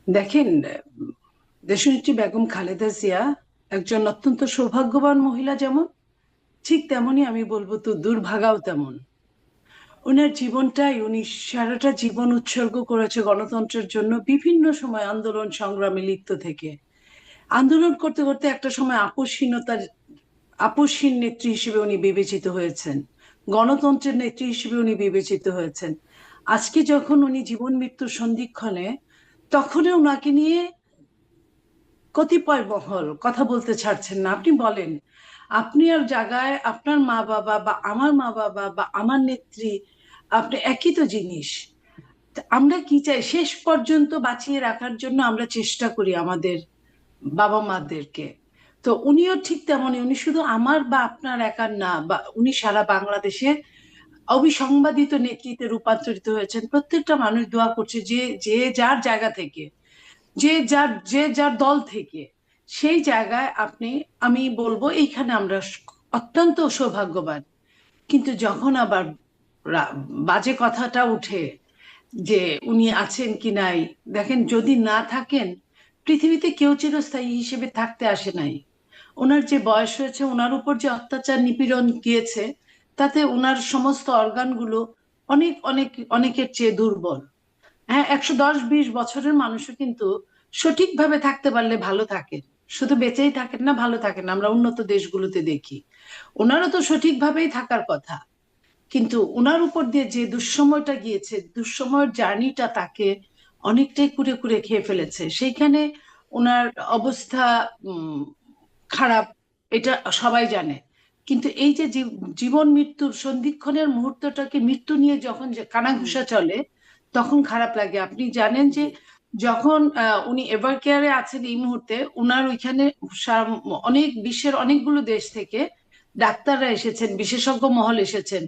দেখেন, দেশনেত্রী বেগম খালেদা জিয়া একজন অত্যন্ত সৌভাগ্যবান মহিলা, যেমন ঠিক তেমনি আমি বলবো তো দুর্ভাগাও তেমন। ওনার জীবনটাই, উনি সারাটা জীবন উৎসর্গ করেছে গণতন্ত্রের জন্য। বিভিন্ন সময় আন্দোলন সংগ্রামে লিপ্ত থেকে আন্দোলন করতে করতে একটা সময় আপসহীন নেত্রী হিসেবে উনি বিবেচিত হয়েছেন, গণতন্ত্রের নেত্রী হিসেবে উনি বিবেচিত হয়েছেন। আজকে যখন উনি জীবন মৃত্যুর সন্ধিক্ষণে, তখনও ওনাকে নিয়ে কতিপয় মহল কথা বলতে ছাড়ছেন না। আপনি বলেন, আপনি আর জায়গায় আপনার মা বাবা বা আমার মা বাবা বা আমার নেত্রী, আপনি একই তো জিনিস। তা আমরা কি চাই? শেষ পর্যন্ত বাঁচিয়ে রাখার জন্য আমরা চেষ্টা করি আমাদের বাবা মাদেরকে। তো উনিও ঠিক তেমনই, উনি শুধু আমার বা আপনার একার না, বা উনি সারা বাংলাদেশের অবিসংবাদিত নেতৃত্বে রূপান্তরিত হয়েছেন। প্রত্যেকটা মানুষ দোয়া করছে, যে যে যার জায়গা থেকে, যে যার দল থেকে, সেই জায়গায় আপনি, আমি বলবো এইখানে আমরা অত্যন্ত সৌভাগ্যবান। কিন্তু যখন আবার রা- বাজে কথাটা উঠে যে উনি আছেন কি নাই, দেখেন, যদি না থাকেন, পৃথিবীতে কেউ চিরস্থায়ী হিসেবে থাকতে আসে নাই। ওনার যে বয়স হয়েছে, ওনার উপর যে অত্যাচার নিপীড়ন গিয়েছে, তাতে ওনার সমস্ত অর্গানগুলো অনেক অনেক অনেকের চেয়ে দুর্বল। হ্যাঁ, 110-20 বছরের মানুষও কিন্তু সঠিকভাবে থাকতে পারলে ভালো থাকেন। শুধু বেঁচেই থাকেন না, ভালো থাকেন, আমরা উন্নত দেশগুলোতে দেখি। ওনারও তো সঠিকভাবেই থাকার কথা, কিন্তু ওনার উপর দিয়ে যে দুঃসময়টা গিয়েছে, দুঃসময়ের জার্নিটা তাকে অনেকটাই কুরে কুরে খেয়ে ফেলেছে। সেইখানে ওনার অবস্থা উম, খারাপ, এটা সবাই জানে। কিন্তু এই যে জীবন মৃত্যুর সন্ধিক্ষণের মুহূর্তটাকে, মৃত্যু নিয়ে যখন যে হুম। কানাঘুষা চলে, তখন খারাপ লাগে। আপনি জানেন যে জি। যখন উনি এভার কেয়ারে আছেন এই মুহূর্তে, উনার ওইখানে অনেক বিশ্বের অনেকগুলো দেশ থেকে ডাক্তাররা এসেছেন, বিশেষজ্ঞ মহল এসেছেন।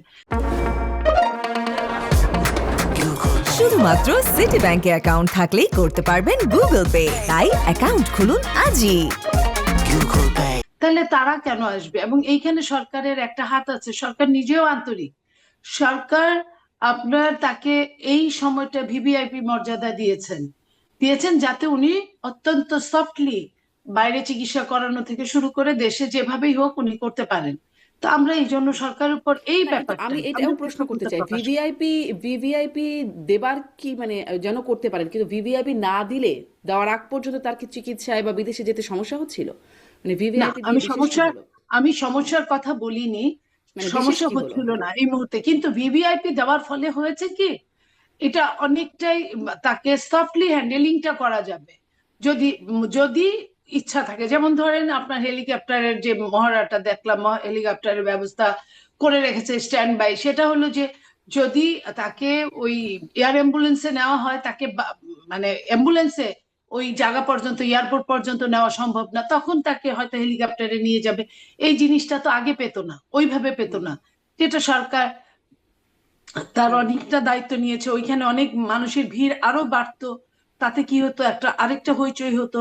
শুধুমাত্র সিটি ব্যাংকে অ্যাকাউন্ট থাকলেই করতে পারবেন গুগল পে। তাই অ্যাকাউন্ট খুলুন আজই। তাহলে তারা কেন আসবে? এবং এইখানে সরকারের একটা হাত আছে, সরকার নিজেও আন্তরিক। সরকার আপনার তাকে এই সময়টা ভিভিআইপি মর্যাদা দিয়েছেন, দিয়েছেন যাতে উনি অত্যন্ত সফটলি বাইরে চিকিৎসা করানো থেকে শুরু করে দেশে যেভাবেই হোক উনি করতে পারেন। তো আমরা এই জন্য সরকারের উপর এই না, কিন্তু আমি ব্যাপারটাই এটাও আমরা প্রশ্ন করতে কৃতজ্ঞতা চাই, প্রকাশ করি। ভিভিআইপি ভিভিআইপি দেবার কি মানে যেন করতে পারেন, কিন্তু ভিভিআইপি না দিলে দেওয়ার আগ পর্যন্ত তার কি চিকিৎসায় বা বিদেশে যেতে সমস্যা হচ্ছিল? মানে না, ভিভিআইপি দিয়ে আমি বিশেষ কি সমস্যা হলো? আমি সমস্যার কথা বলিনি। মানে বিশেষ সমস্যা কি হলো? হচ্ছিল না এই মুহূর্তে, কিন্তু ভিভিআইপি দেওয়ার ফলে হয়েছে কি, এটা অনেকটাই তাকে সফটলি হ্যান্ডেলিংটা করা যাবে, যদি যদি ইচ্ছা থাকে। যেমন ধরেন, আপনার হেলিকপ্টারের যে মহড়াটা দেখলাম, হেলিকপ্টারের ব্যবস্থা করে রেখেছে স্ট্যান্ড বাই, সেটা হলো যে যদি তাকে ওই এয়ার অ্যাম্বুলেন্সে নেওয়া হয়, তাকে মানে অ্যাম্বুলেন্সে ওই জায়গা পর্যন্ত, এয়ারপোর্ট পর্যন্ত নেওয়া সম্ভব না, তখন তাকে হয়তো হেলিকপ্টারে নিয়ে যাবে। এই জিনিসটা তো আগে পেতো না, ওইভাবে পেতো হুম। না। যেটা সরকার তার হুম। অনেকটা দায়িত্ব নিয়েছে, ওইখানে অনেক মানুষের ভিড় আরো বাড়তো। তাতে কি হতো, একটা আরেকটা হইচই হতো।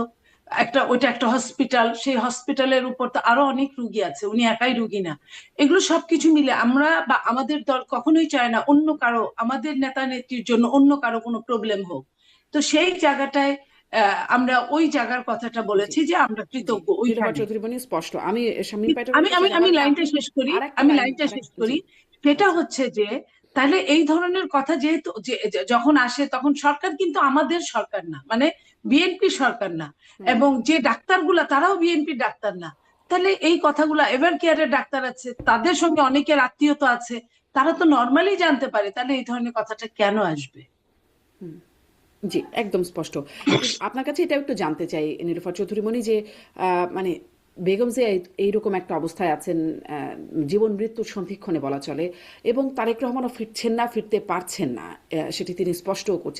ওইটা একটা হসপিটাল, সেই হসপিটালের উপর তো আরো অনেক রুগী আছে, উনি একাই রুগী না। এগুলো সবকিছু মিলে আমরা বা আমাদের দল কখনোই চায় না অন্য কারো, আমাদের নেতা নেত্রীর জন্য অন্য কারো কোনো প্রবলেম হোক। তো সেই জায়গাটায় আমরা ওই জায়গার কথাটা জি। বলেছি যে আমরা জি। কৃতজ্ঞ নীলুফার ওইখানে। চৌধুরী মনি স্পষ্ট। আমি শামীম পাটোয়ারের আমি কাছে আমি আমি যাওয়ার আগে লাইনটা আপনি শেষ করি, আরেকটা আমি লাইন লাইনটা শেষ জি। করি। সেটা আচ্ছা। হচ্ছে যে, তাহলে এই ধরনের কথা যেহেতু যখন আসে, তখন সরকার কিন্তু আমাদের সরকার না, মানে বিএনপি সরকার না, হুম। এবং যে ডাক্তারগুলা তারাও বিএনপি ডাক্তার না। তাহলে এই কথাগুলা, এভার কেয়ারের ডাক্তার আছে, তাদের সঙ্গে অনেকের আত্মীয়তা আছে, তারা তো নর্মালি জানতে পারে, তাহলে এই ধরনের কথাটা কেন আসবে? জি, একদম স্পষ্ট। কিন্তু আপনার কাছে এটাও একটু জানতে চাই নীলুফার চৌধুরী মনি যে মানে বেগম জিয়া এইরকম একটা অবস্থায় আছেন, জীবন মৃত্যুর সন্ধিক্ষণে বলা চলে, এবং তারেক রহমানও ফিরছেন না, ফিরতে পারছেন না, সেটি তিনি স্পষ্টও করছেন।